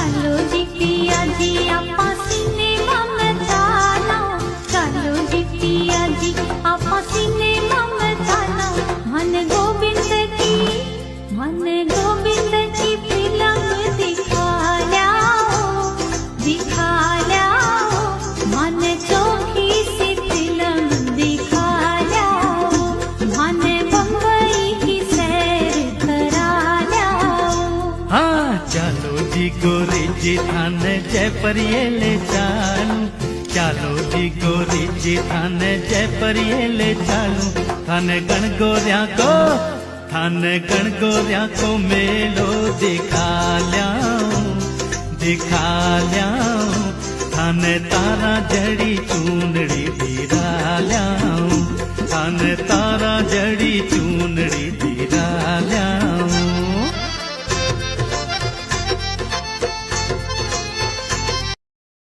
चालो जी पिया जी आपा सिनेमा में जाना, चालो जी पिया जी आपा सिनेमा में जाना। मन गोविंद की फिल्म दिखा ल्याओ, दिखा ल्याओ। मन चोखी सी फिल्म दिखा ल्याओ, मन बम्बई की सैर करा ल्याओ। हाँ चालो जी गोरी जी थान जयपुर ये ले चालू, चालो जी गोरी जी थान जयपुर ये ले चालू। थान गण गोरिया को मेलो दिखा ल्याऊं, दिखा ल्याऊं। थान तारा जड़ी चूनड़ी दिरा ल्याऊं, थान तारा जड़ी चूनड़ी